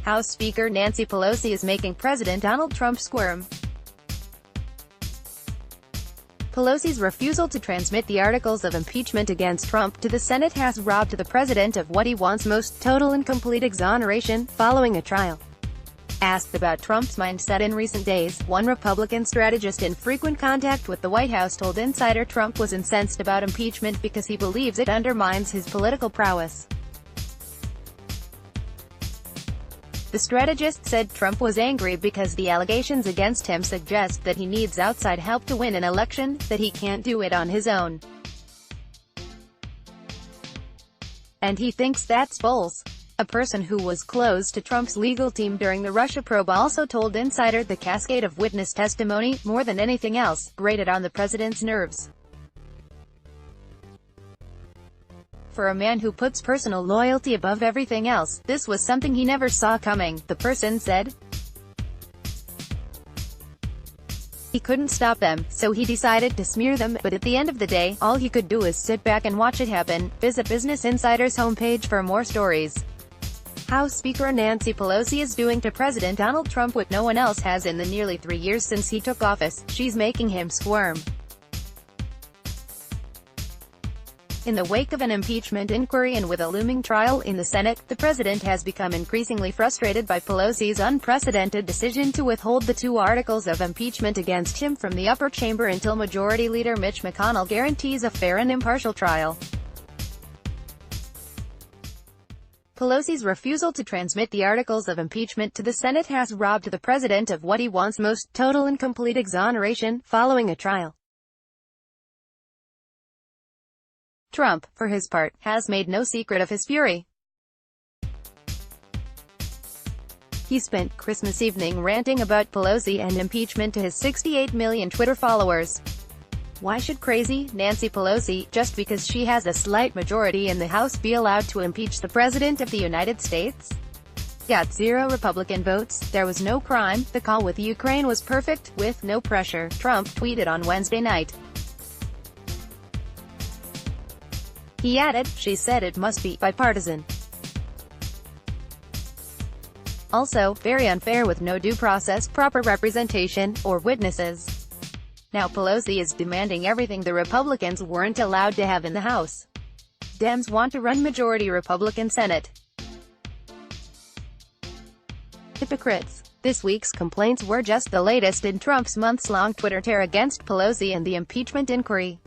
House Speaker Nancy Pelosi is making President Donald Trump squirm. Pelosi's refusal to transmit the articles of impeachment against Trump to the Senate has robbed the president of what he wants most: total and complete exoneration, following a trial. Asked about Trump's mindset in recent days, one Republican strategist in frequent contact with the White House told Insider Trump was incensed about impeachment because he believes it undermines his political prowess. The strategist said Trump was angry because the allegations against him suggest that he needs outside help to win an election, that he can't do it on his own. And he thinks that's false. A person who was close to Trump's legal team during the Russia probe also told Insider the cascade of witness testimony, more than anything else, grated on the president's nerves. For a man who puts personal loyalty above everything else, this was something he never saw coming, the person said. He couldn't stop them, so he decided to smear them, but at the end of the day, all he could do is sit back and watch it happen. Visit Business Insider's homepage for more stories. House Speaker Nancy Pelosi is doing to President Donald Trump what no one else has in the nearly 3 years since he took office. She's making him squirm. In the wake of an impeachment inquiry and with a looming trial in the Senate, the president has become increasingly frustrated by Pelosi's unprecedented decision to withhold the 2 articles of impeachment against him from the upper chamber until Majority Leader Mitch McConnell guarantees a fair and impartial trial. Pelosi's refusal to transmit the articles of impeachment to the Senate has robbed the president of what he wants most: total and complete exoneration, following a trial. Trump, for his part, has made no secret of his fury. He spent Christmas evening ranting about Pelosi and impeachment to his 68 million Twitter followers. Why should crazy Nancy Pelosi, just because she has a slight majority in the House, be allowed to impeach the President of the United States? Got 0 Republican votes, there was no crime, the call with Ukraine was perfect, with no pressure, Trump tweeted on Wednesday night. He added, "She said it must be bipartisan. Also, very unfair with no due process, proper representation, or witnesses." Now Pelosi is demanding everything the Republicans weren't allowed to have in the House. Dems want to run majority Republican Senate. Hypocrites. This week's complaints were just the latest in Trump's months-long Twitter tear against Pelosi and the impeachment inquiry.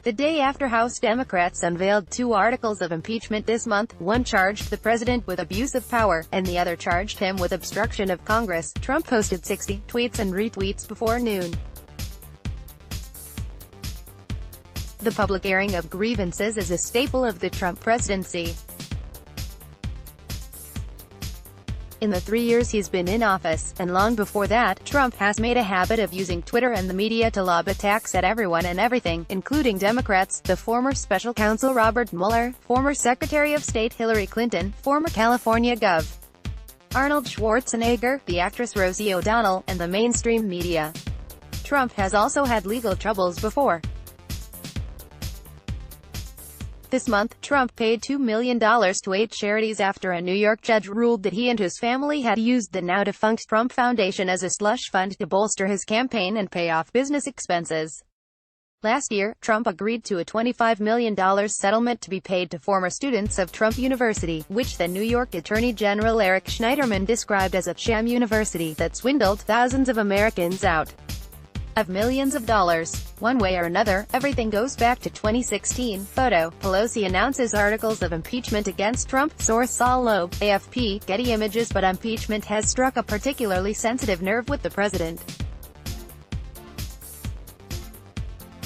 The day after House Democrats unveiled 2 articles of impeachment this month, one charged the president with abuse of power, and the other charged him with obstruction of Congress, Trump posted 60 tweets and retweets before noon. The public airing of grievances is a staple of the Trump presidency. In the 3 years he's been in office, and long before that, Trump has made a habit of using Twitter and the media to lob attacks at everyone and everything, including Democrats, the former special counsel Robert Mueller, former Secretary of State Hillary Clinton, former California Gov. Arnold Schwarzenegger, the actress Rosie O'Donnell, and the mainstream media. Trump has also had legal troubles before. This month, Trump paid $2 million to 8 charities after a New York judge ruled that he and his family had used the now-defunct Trump Foundation as a slush fund to bolster his campaign and pay off business expenses. Last year, Trump agreed to a $25 million settlement to be paid to former students of Trump University, which the New York Attorney General Eric Schneiderman described as a sham university that swindled thousands of Americans out of millions of dollars. One way or another, everything goes back to 2016. Photo: Pelosi announces articles of impeachment against Trump. Source: Saul Loeb, AFP, Getty Images. But impeachment has struck a particularly sensitive nerve with the president.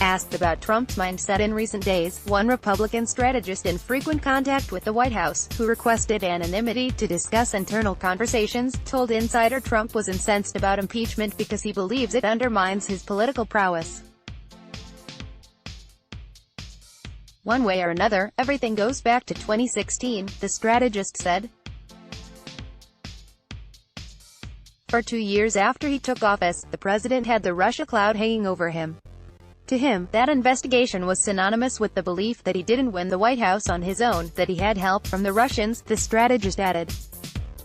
Asked about Trump's mindset in recent days, one Republican strategist in frequent contact with the White House, who requested anonymity to discuss internal conversations, told Insider Trump was incensed about impeachment because he believes it undermines his political prowess. One way or another, everything goes back to 2016, the strategist said. For 2 years after he took office, the president had the Russia cloud hanging over him. To him, that investigation was synonymous with the belief that he didn't win the White House on his own, that he had help from the Russians, the strategist added.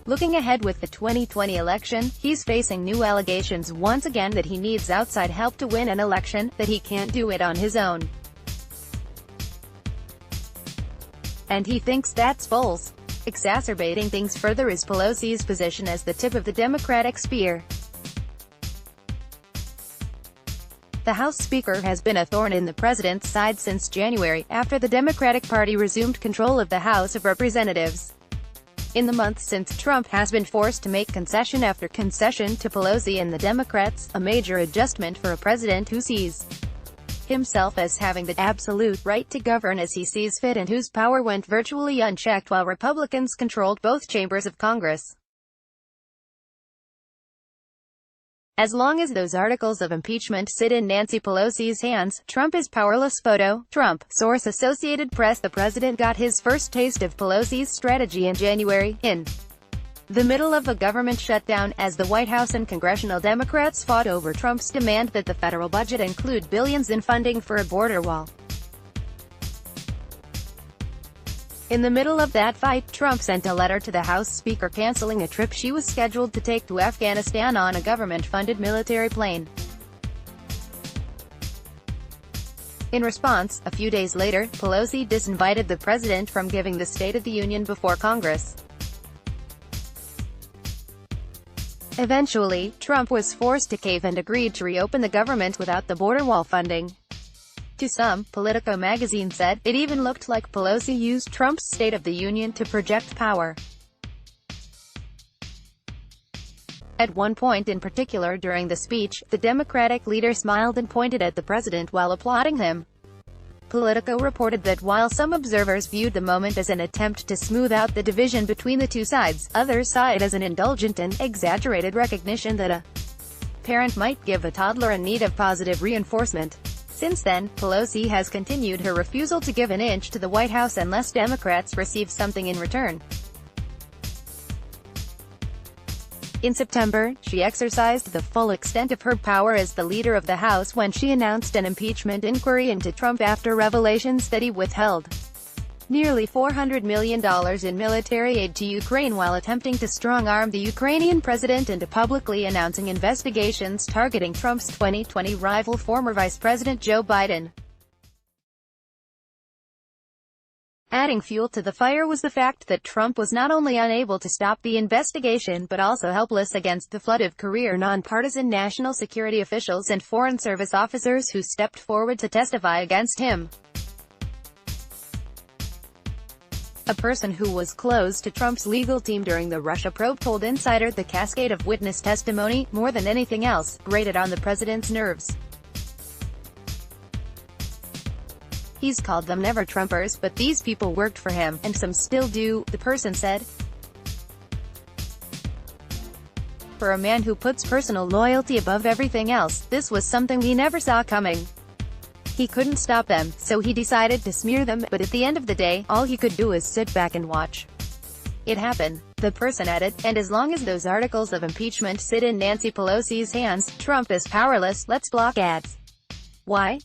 Looking ahead with the 2020 election, he's facing new allegations once again that he needs outside help to win an election, that he can't do it on his own. And he thinks that's false. Exacerbating things further is Pelosi's position as the tip of the Democratic spear. The House Speaker has been a thorn in the president's side since January, after the Democratic Party resumed control of the House of Representatives. In the months since, Trump has been forced to make concession after concession to Pelosi and the Democrats, a major adjustment for a president who sees himself as having the absolute right to govern as he sees fit and whose power went virtually unchecked while Republicans controlled both chambers of Congress. As long as those articles of impeachment sit in Nancy Pelosi's hands, Trump is powerless. Photo, Trump. Source Associated Press. The president got his first taste of Pelosi's strategy in January, in the middle of a government shutdown, as the White House and congressional Democrats fought over Trump's demand that the federal budget include billions in funding for a border wall. In the middle of that fight, Trump sent a letter to the House Speaker canceling a trip she was scheduled to take to Afghanistan on a government-funded military plane. In response, a few days later, Pelosi disinvited the president from giving the State of the Union before Congress. Eventually, Trump was forced to cave and agreed to reopen the government without the border wall funding. To some, Politico magazine said, it even looked like Pelosi used Trump's State of the Union to project power. At one point in particular during the speech, the Democratic leader smiled and pointed at the president while applauding him. Politico reported that while some observers viewed the moment as an attempt to smooth out the division between the two sides, others saw it as an indulgent and exaggerated recognition that a parent might give a toddler in need of positive reinforcement. Since then, Pelosi has continued her refusal to give an inch to the White House unless Democrats receive something in return. In September, she exercised the full extent of her power as the leader of the House when she announced an impeachment inquiry into Trump after revelations that he withheld nearly $400 million in military aid to Ukraine while attempting to strong-arm the Ukrainian president into publicly announcing investigations targeting Trump's 2020 rival, former Vice President Joe Biden. Adding fuel to the fire was the fact that Trump was not only unable to stop the investigation but also helpless against the flood of career nonpartisan national security officials and Foreign Service officers who stepped forward to testify against him. A person who was close to Trump's legal team during the Russia probe told Insider the cascade of witness testimony, more than anything else, grated on the president's nerves. He's called them never-Trumpers, but these people worked for him, and some still do, the person said. For a man who puts personal loyalty above everything else, this was something he never saw coming. He couldn't stop them, so he decided to smear them, but at the end of the day, all he could do is sit back and watch it happen. The person added, and as long as those articles of impeachment sit in Nancy Pelosi's hands, Trump is powerless. Let's block ads. Why?